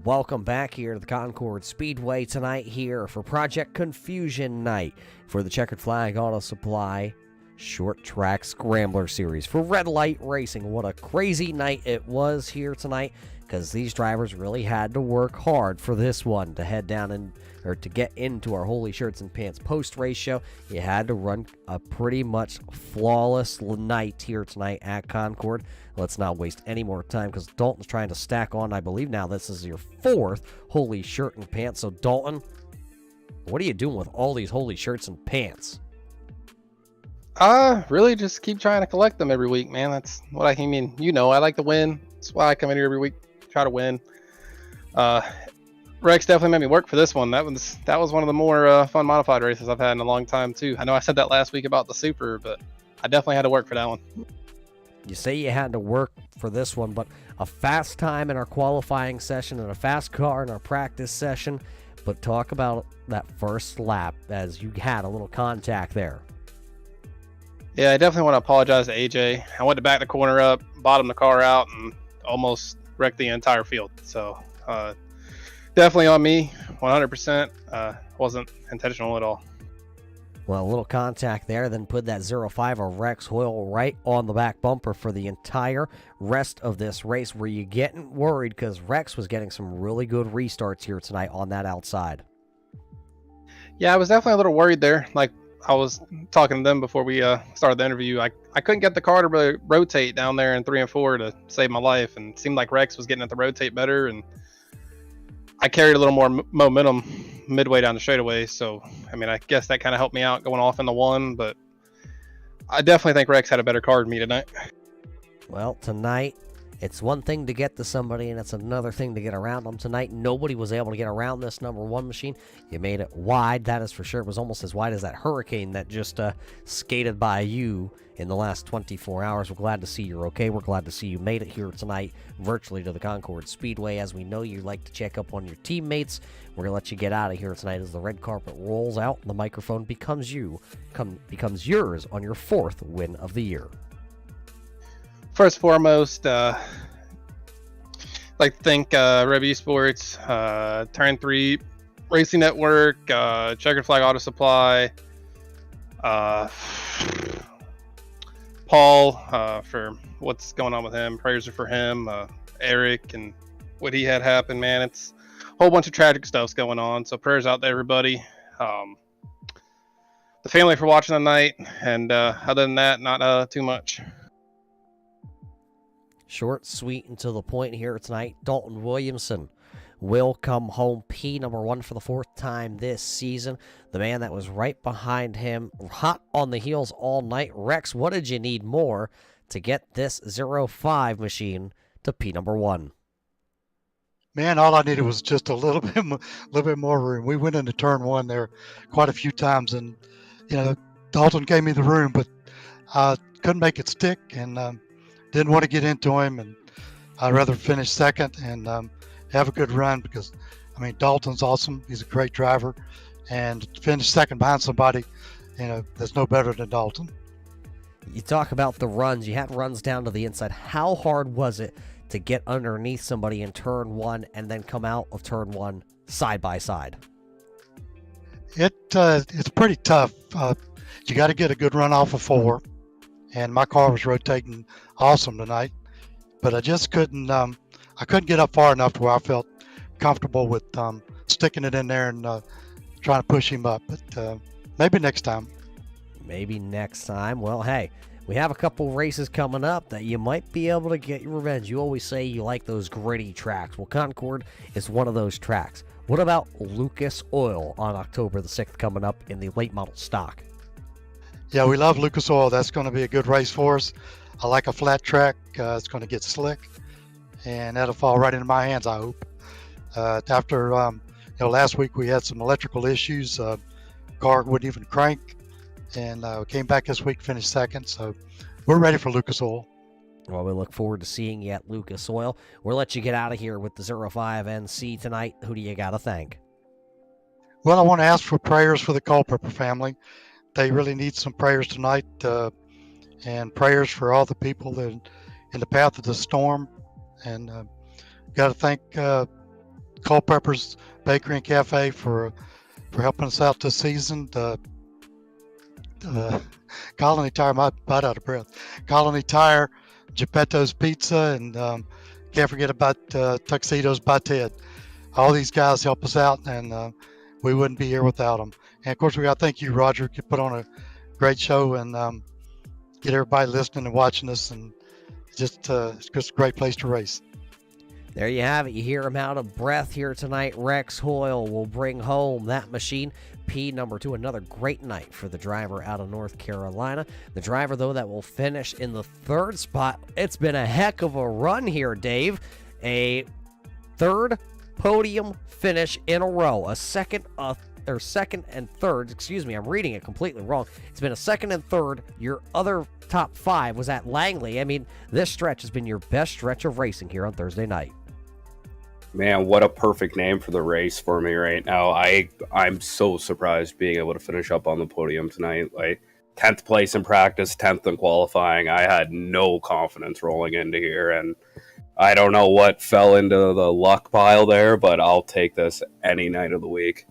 Welcome back here to the Concord Speedway tonight here for Project Confusion Night for the Checkered Flag Auto Supply Short Track Scrambler Series for Red Light Racing. What a crazy night it was here tonight, because these drivers really had to work hard for this one to head down and or to get into our Holy Shirts and Pants post-race show. You had to run a pretty much flawless night here tonight at Concord. Let's not waste any more time, because Dalton's trying to stack on. I believe now this is your fourth Holy Shirt and Pants. So Dalton, what are you doing with all these Holy Shirts and Pants? Really just keep trying to collect them every week, man. That's what I mean. You know, I like to win. That's why I come in here every week, try to win. Rex definitely made me work for this one. That was one of the more fun modified races I've had in a long time too. I know I said that last week about the Super, but I definitely had to work for that one. You say you had to work for this one, but a fast time in our qualifying session and a fast car in our practice session. But talk about that first lap, as you had a little contact there. Yeah, I definitely want to apologize to AJ. I went to back the corner up, bottomed the car out, and almost wrecked the entire field. So definitely on me, 100%. Wasn't intentional at all. Well, a little contact there, then put that 05 of Rex Hoyle right on the back bumper for the entire rest of this race. Were you getting worried? Because Rex was getting some really good restarts here tonight on that outside. Yeah, I was definitely a little worried there. Like I was talking to them before we started the interview. I couldn't get the car to really rotate down there in 3 and 4 to save my life, and it seemed like Rex was getting it to rotate better, and I carried a little more momentum midway down the straightaway. So, I mean, I guess that kind of helped me out going off in the 1, but I definitely think Rex had a better car than me tonight. Well, tonight It's one thing to get to somebody, and it's another thing to get around them tonight. Nobody was able to get around this number 1 machine. You made it wide, that is for sure. It was almost as wide as that hurricane that just skated by you in the last 24 hours. We're glad to see you're okay. We're glad to see you made it here tonight virtually to the Concord Speedway. As we know, you like to check up on your teammates. We're going to let you get out of here tonight as the red carpet rolls out and the microphone becomes yours on your 4th win of the year. First and foremost, like to thank Rev Esports, Turn 3 Racing Network, Checkered Flag Auto Supply, Paul for what's going on with him. Prayers are for him. Eric and what he had happen, man. It's a whole bunch of tragic stuff's going on. So prayers out to everybody. The family for watching tonight, and other than that, not too much. Short, sweet, and to the point here tonight. Dalton Williamson will come home P number 1 for the 4th time this season. The man that was right behind him, hot on the heels all night. Rex, what did you need more to get this 05 machine to P number 1? Man, all I needed was just a little bit more room. We went into turn 1 there quite a few times, and Dalton gave me the room, but I couldn't make it stick, and didn't want to get into him, and I'd rather finish second and have a good run because, Dalton's awesome. He's a great driver, and to finish second behind somebody, there's no better than Dalton. You talk about the runs. You had runs down to the inside. How hard was it to get underneath somebody in turn 1 and then come out of turn 1 side by side? It's pretty tough. You got to get a good run off of 4, and my car was rotating awesome tonight, but I just couldn't. I couldn't get up far enough to where I felt comfortable with sticking it in there and trying to push him up. But maybe next time. Maybe next time. Well, hey, we have a couple races coming up that you might be able to get your revenge. You always say you like those gritty tracks. Well, Concord is one of those tracks. What about Lucas Oil on October the 6th coming up in the late model stock? Yeah, we love Lucas Oil. That's going to be a good race for us. I like a flat track. It's going to get slick, and that'll fall right into my hands, I hope. After last week we had some electrical issues. Car wouldn't even crank, and came back this week, finished second. So we're ready for Lucas Oil. Well, we look forward to seeing you at Lucas Oil. We'll let you get out of here with the 05 NC tonight. Who do you got to thank? Well, I want to ask for prayers for the Culpepper family. They really need some prayers tonight, and prayers for all the people that in the path of the storm. And got to thank Culpepper's Bakery and Cafe for helping us out this season. Colony Tire, my butt out of breath. Colony Tire, Geppetto's Pizza, and can't forget about Tuxedos by Ted. All these guys help us out, and we wouldn't be here without them. And of course, we got to thank you, Roger. You put on a great show and get everybody listening and watching us, and it's just a great place to race. There you have it. You hear him out of breath here tonight. Rex Hoyle will bring home that machine. P number 2, another great night for the driver out of North Carolina. The driver, though, that will finish in the 3rd spot. It's been a heck of a run here, Dave. A 3rd podium finish in a row. A second and third. Excuse me, I'm reading it completely wrong. It's been a 2nd and 3rd. Your other top 5 was at Langley. I mean, this stretch has been your best stretch of racing here on Thursday night. Man, what a perfect name for the race for me right now. I'm so surprised being able to finish up on the podium tonight. Like 10th place in practice, 10th in qualifying. I had no confidence rolling into here, and I don't know what fell into the luck pile there, but I'll take this any night of the week.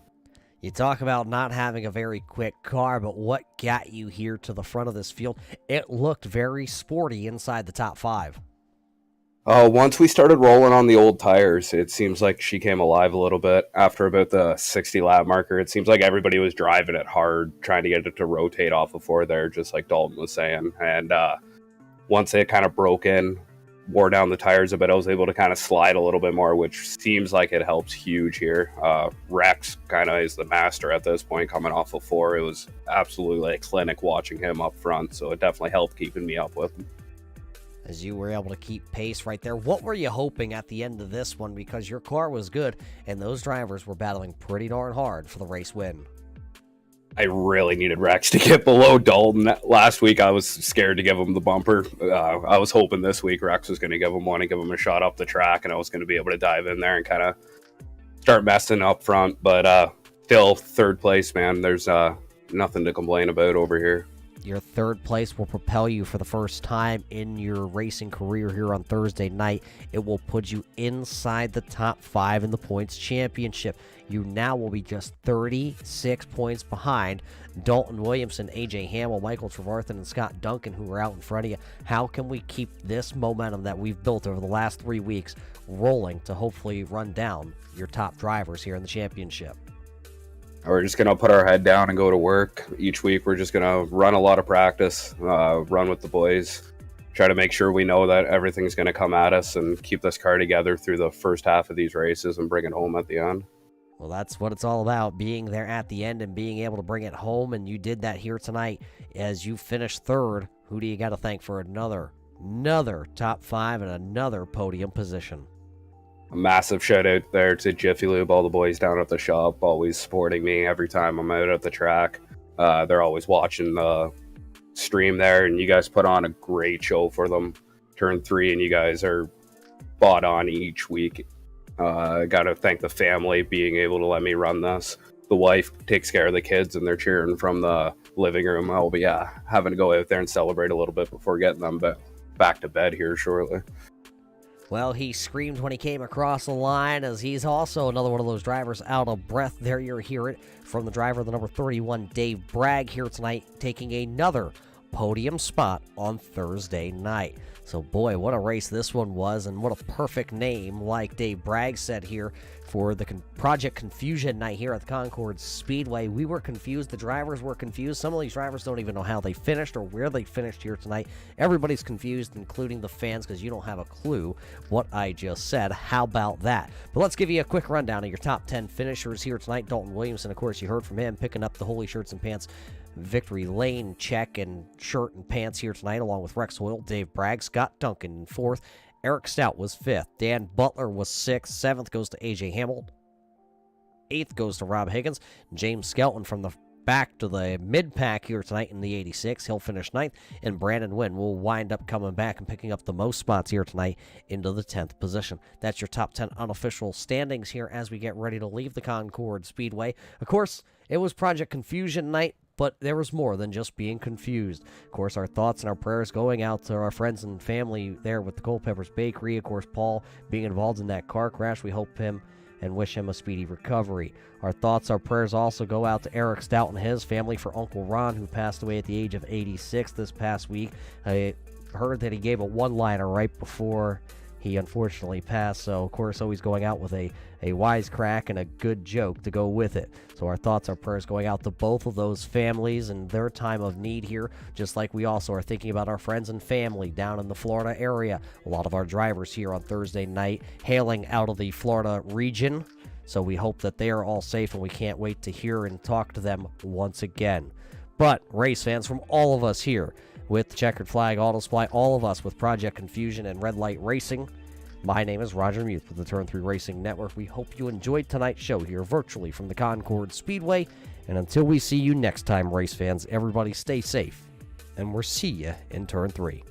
You talk about not having a very quick car, but what got you here to the front of this field? It looked very sporty inside the top 5. Once we started rolling on the old tires, it seems like she came alive a little bit. After about the 60 lap marker, it seems like everybody was driving it hard, trying to get it to rotate off of 4 there, just like Dalton was saying. And once it kind of broke in, wore down the tires a bit, I was able to kind of slide a little bit more, which seems like it helps huge here. Rex kind of is the master at this point, coming off of 4. It was absolutely a clinic watching him up front, so it definitely helped keeping me up with him. as you were able to keep pace right there. What were you hoping at the end of this one? Because your car was good, and those drivers were battling pretty darn hard for the race win. I really needed Rex to get below Dalton. Last week, I was scared to give him the bumper. I was hoping this week Rex was going to give him one and give him a shot up the track, and I was going to be able to dive in there and kind of start messing up front. But still, third place, man. There's nothing to complain about over here. Your third place will propel you for the first time in your racing career here on Thursday night. It will put you inside the top 5 in the points championship. You now will be just 36 points behind Dalton Williamson, AJ Hamill, Michael Trevarthen, and Scott Duncan, who are out in front of you. How can we keep this momentum that we've built over the last 3 weeks rolling to hopefully run down your top drivers here in the championship? We're just going to put our head down and go to work. Each week, we're just going to run a lot of practice, run with the boys, try to make sure we know that everything's going to come at us and keep this car together through the first half of these races and bring it home at the end. Well, that's what it's all about, being there at the end and being able to bring it home, and you did that here tonight as you finished third. Who do you got to thank for another top 5 and another podium position? A massive shout out there to Jiffy Lube, all the boys down at the shop, always supporting me every time I'm out at the track. They're always watching the stream there, and you guys put on a great show for them. Turn 3, and you guys are spot on each week. I got to thank the family being able to let me run this. The wife takes care of the kids, and they're cheering from the living room. I'll be having to go out there and celebrate a little bit before getting them back to bed here shortly. Well, he screamed when he came across the line, as he's also another one of those drivers out of breath. There you hear it from the driver, the number 31, Dave Bragg, here tonight, taking another podium spot on Thursday night. So, boy, what a race this one was, and what a perfect name, like Dave Bragg said here, for the Project Confusion night here at the Concord Speedway. We were confused. The drivers were confused. Some of these drivers don't even know how they finished or where they finished here tonight. Everybody's confused, including the fans, because you don't have a clue what I just said. How about that? But let's give you a quick rundown of your top 10 finishers here tonight. Dalton Williamson, of course, you heard from him, picking up the Holy Shirts and Pants Victory Lane check and shirt and pants here tonight, along with Rex Hoyle, Dave Bragg, Scott Duncan in 4th. Eric Stout was 5th. Dan Butler was 6th. 7th goes to AJ Hamill. 8th goes to Rob Higgins. James Skelton from the back to the mid-pack here tonight in the 86. He'll finish 9th. And Brandon Wynn will wind up coming back and picking up the most spots here tonight into the 10th position. That's your top 10 unofficial standings here as we get ready to leave the Concord Speedway. Of course, it was Project Confusion night, but there was more than just being confused. Of course, our thoughts and our prayers going out to our friends and family there with the Culpeppers Bakery. Of course, Paul being involved in that car crash. We hope him and wish him a speedy recovery. Our thoughts, our prayers also go out to Eric Stout and his family, for Uncle Ron, who passed away at the age of 86 this past week. I heard that he gave a one-liner right before he unfortunately passed, so of course always going out with a wisecrack and a good joke to go with it. So our thoughts, our prayers going out to both of those families and their time of need here, just like we also are thinking about our friends and family down in the Florida area. A lot of our drivers here on Thursday night hailing out of the Florida region, so we hope that they are all safe, and we can't wait to hear and talk to them once again. But race fans, from all of us here with Checkered Flag Auto Supply, all of us with Project Confusion and Red Light Racing, my name is Roger Muth with the Turn 3 Racing Network. We hope you enjoyed tonight's show here virtually from the Concord Speedway. And until we see you next time, race fans, everybody stay safe, and we'll see you in Turn 3.